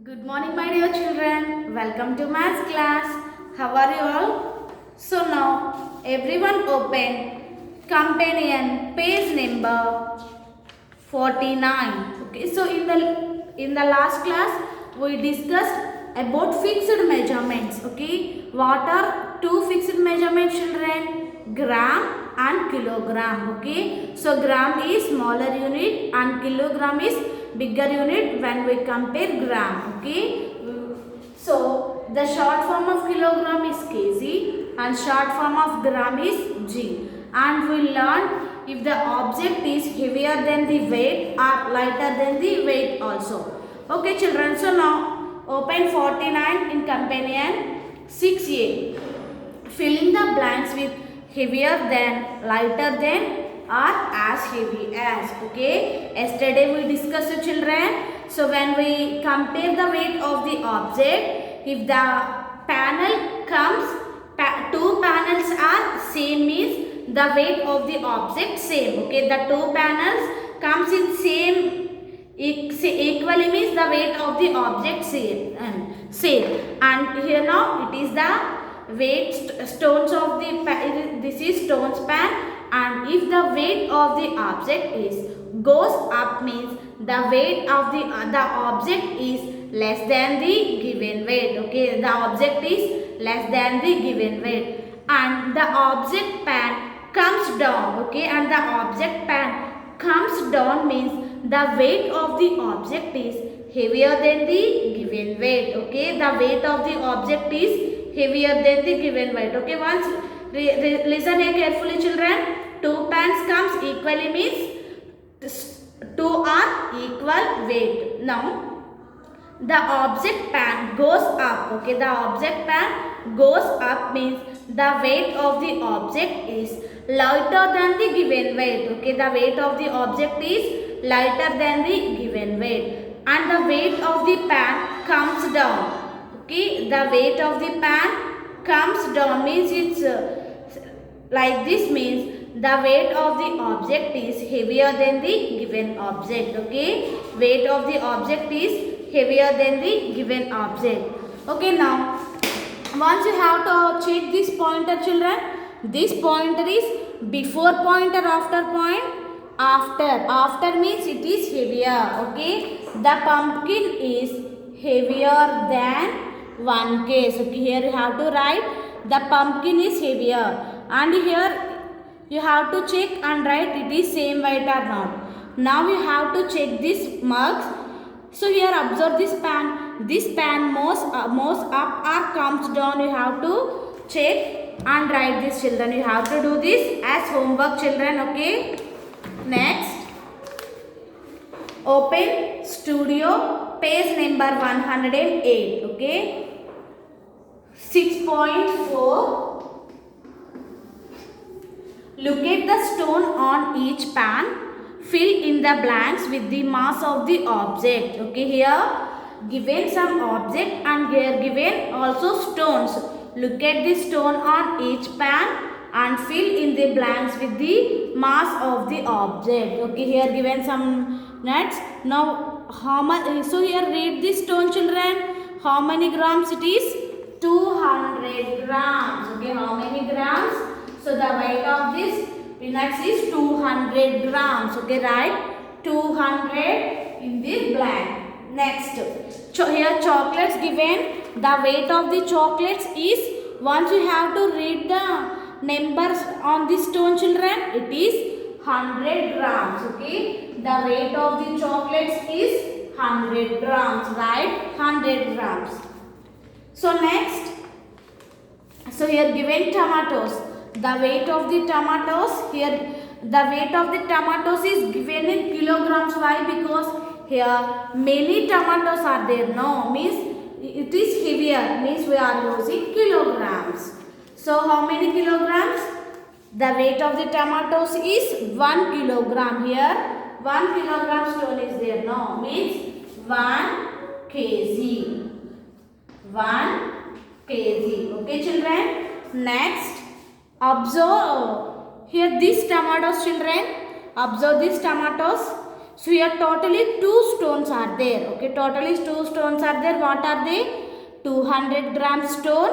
Good morning, my dear children. Welcome to maths class. How are you all? So now, everyone open companion page number 49. Okay. So in the last class, we discussed about fixed measurements. Okay. What are two fixed measurements, children? Gram and kilogram. Okay. So gram is smaller unit and kilogram is bigger unit when we compare gram. Okay. So the short form of kilogram is kg and short form of gram is g. And we learned if the object is heavier than the weight or lighter than the weight also. Okay children, so now open 49 in companion 6a. Fill in the blanks with heavier than, lighter than or as heavy as. Okay, yesterday we discussed children. So when we compare the weight of the object, if the panel comes, two panels are same, means the weight of the object same. Okay, the two panels comes in same equally, means the weight of the object same. And here now it is the weight stones of the this is stones pan, and if the weight of the object is goes up, means the weight of the object is less than the given weight. Okay, the object is less than the given weight, and the object pan comes down. Okay, and the object pan comes down means the weight of the object is heavier than the given weight. Okay, the weight of the object is heavier than the given weight. Okay, once listen here carefully children. Two pans comes equally means two are equal weight. Now the object pan goes up. Okay, the object pan goes up means the weight of the object is lighter than the given weight. Okay, the weight of the object is lighter than the given weight, and the weight of the pan comes down. Okay, the weight of the pan comes down means it's like this, means the weight of the object is heavier than the given object. Okay, weight of the object is heavier than the given object. Okay, now once you have to check this pointer children, this pointer is before pointer, after point, after means it is heavier. Okay, the pumpkin is heavier than 1 kg. Okay, here you have to write the pumpkin is heavier, and here you have to check and write it is same weight or not. Now you have to check this marks. So here observe this pan. This pan moves up or comes down. You have to check and write this children. You have to do this as homework children. Okay. Next, open studio page number 108. Okay. 6.4. Look at the stone on each pan. Fill in the blanks with the mass of the object. Okay, here given some object and here given also stones. Look at the stone on each pan and fill in the blanks with the mass of the object. Okay, here given some nuts. Now how much? So here read the stone children. How many grams it is? 200 grams. Okay, how many grams? So the weight of this peanuts is 200 grams. Okay, right? 200 in the blank. Next, here chocolates given. The weight of the chocolates is, once you have to read the numbers on the stone children, it is 100 grams. Okay, the weight of the chocolates is 100 grams. Right? 100 grams. So next, so here given tomatoes. The weight of the tomatoes, here the weight of the tomatoes is given in kilograms. Why? Because here many tomatoes are there. No, means it is heavier, means we are using kilograms. So how many kilograms? The weight of the tomatoes is 1 kilogram. Here 1 kilogram stone is there. No, means 1 kg. 1 kg. Okay children. Next, observe here these tomatoes children. Observe these tomatoes. So here totally 2 stones are there. Okay, totally 2 stones are there. What are they? 200-gram stone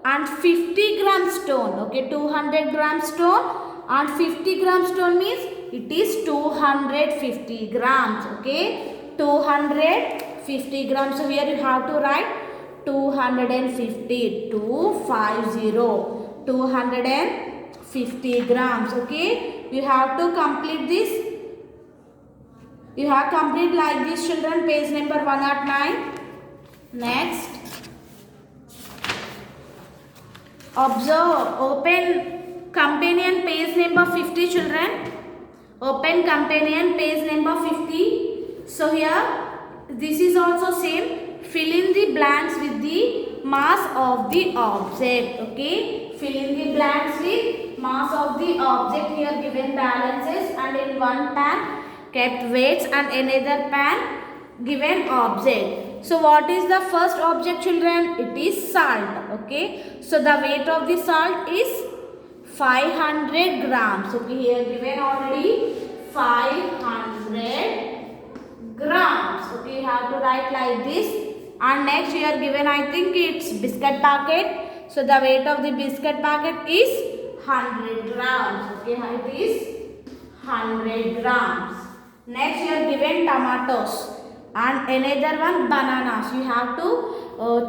and 50-gram stone. Okay, 200-gram stone and 50-gram stone means it is 250 grams. Okay, 250 grams. So here you have to write 250, 250 grams. Okay, you have to complete this. You have complete like this, children. Page number 109. Next, observe, open companion page number 50, children. Open companion page number 50. So here this is also same. Fill in the blanks with the mass of the object. Okay, fill in the blanks with mass of the object. Here given balances, and in one pan kept weights and another pan given object. So what is the first object, children? It is salt. Okay, so the weight of the salt is 500 grams. Okay, here given already 500 grams. Okay, you have to write like this. And next here given, I think it's biscuit packet. So the weight of the biscuit packet is 100 grams. Okay, it is 100 grams. Next here given tomatoes and another one bananas. You have to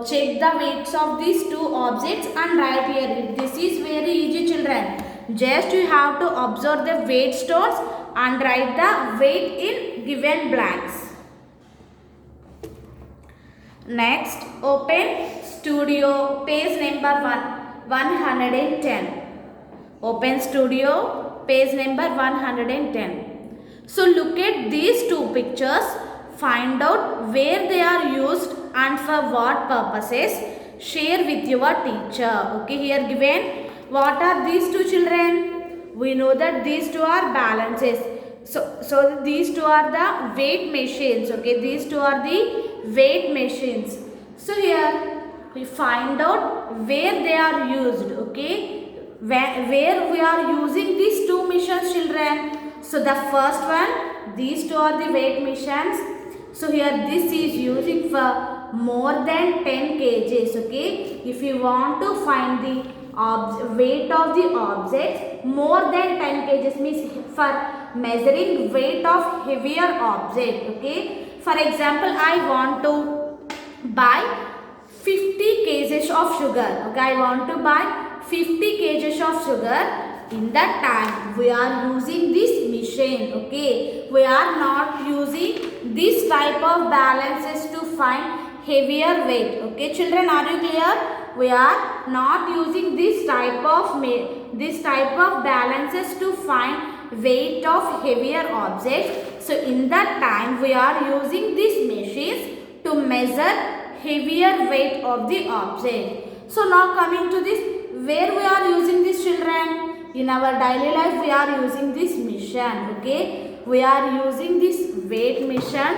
check the weights of these two objects and write here. This is very easy, children. Just you have to observe the weight stones and write the weight in given blanks. Next, open studio page number 110. Open studio page number 110. So look at these two pictures. Find out where they are used and for what purposes. Share with your teacher. Okay, here given, what are these two, children? We know that these two are balances. So these two are the weight machines. Okay, these two are the weight machines. So here we find out where they are used. Okay, where we are using these two machines, children. So the first one, these two are the weight machines. So here this is using for more than 10 kgs. Okay, if you want to find the weight of the object more than 10 kgs means for measuring weight of heavier object. Okay, for example, I want to buy 50 kgs of sugar. Okay, I want to buy 50 kgs of sugar. In that time we are using this machine. Okay, we are not using this type of balances to find heavier weight. Okay, children, are you clear? We are not using this type of balances to find weight of heavier objects. So in that time we are using these machines to measure heavier weight of the object. So now coming to this, where we are using this, children? In our daily life we are using this machine. Okay, we are using this weight machine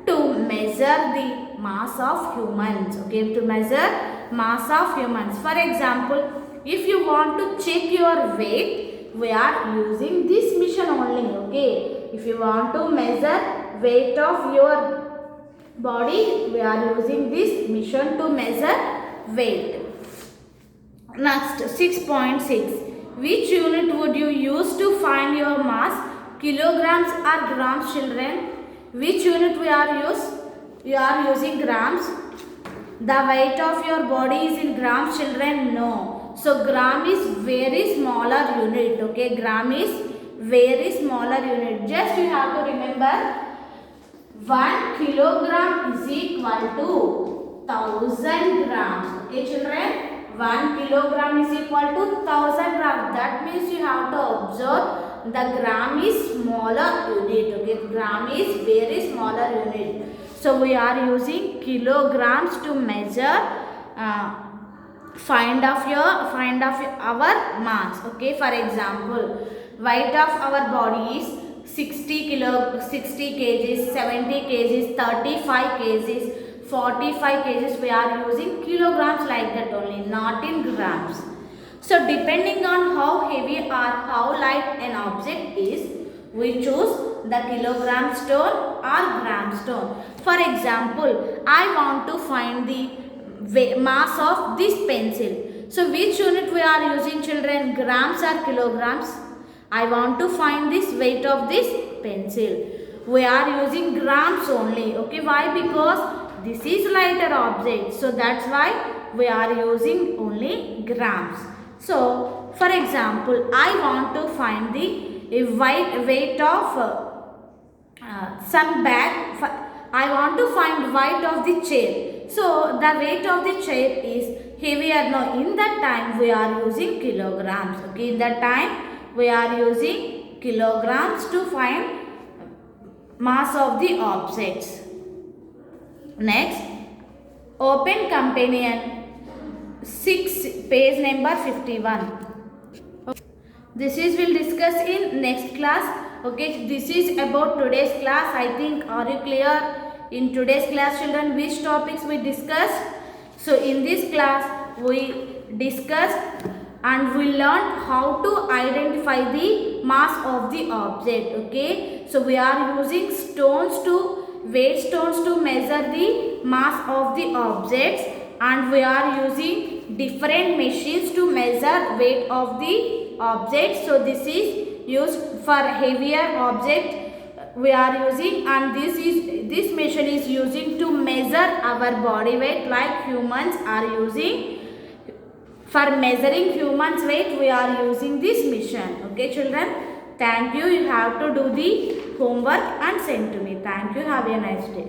to measure the mass of humans. Okay, to measure mass of humans. For example, if you want to check your weight, we are using this machine only. Okay, if you want to measure weight of your body, we are using this machine to measure weight. Next, 6.6. Which unit would you use to find your mass? Kilograms or grams, children? Which unit we are use? We are using grams. The weight of your body is in grams, children? No. So gram is very smaller unit. Okay, gram is very smaller unit. Just you have to remember 1 kilogram is equal to 1000 grams. Okay, children? 1 kilogram is equal to 1000 grams. That means you have to observe the gram is smaller unit. Okay, gram is very smaller unit. So we are using kilograms to measure, find of our mass. Okay, for example, weight of our body is 60 kgs, 70 kgs, 35 kgs. 45 kgs, we are using kilograms like that only, not in grams. So depending on how heavy or how light an object is, We choose the kilogram stone or gram stone. For example, I want to find the mass of this pencil. So which unit we are using, children? Grams or kilograms? I want to find this weight of this pencil. We are using grams only. Okay, why? Because this is lighter object. So that's why we are using only grams. So for example, I want to find the weight of some bag. I want to find weight of the chair. So the weight of the chair is heavier. Now in that time we are using kilograms. Okay, in that time we are using kilograms to find mass of the objects. Next, open companion 6, page number 51. This is will discuss in next class. Okay, this is about today's class. I think, are you clear in today's class, children, which topics we discussed? So in this class we discussed and we learned how to identify the mass of the object. Okay, so we are using weight stones to measure the mass of the objects, and we are using different machines to measure weight of the object. So this is used for heavier object we are using, and this machine is using to measure our body weight, like humans are using. For measuring humans weight we are using this machine. Okay children, thank you. You have to do the homework and send to me. Thank you. Have a nice day.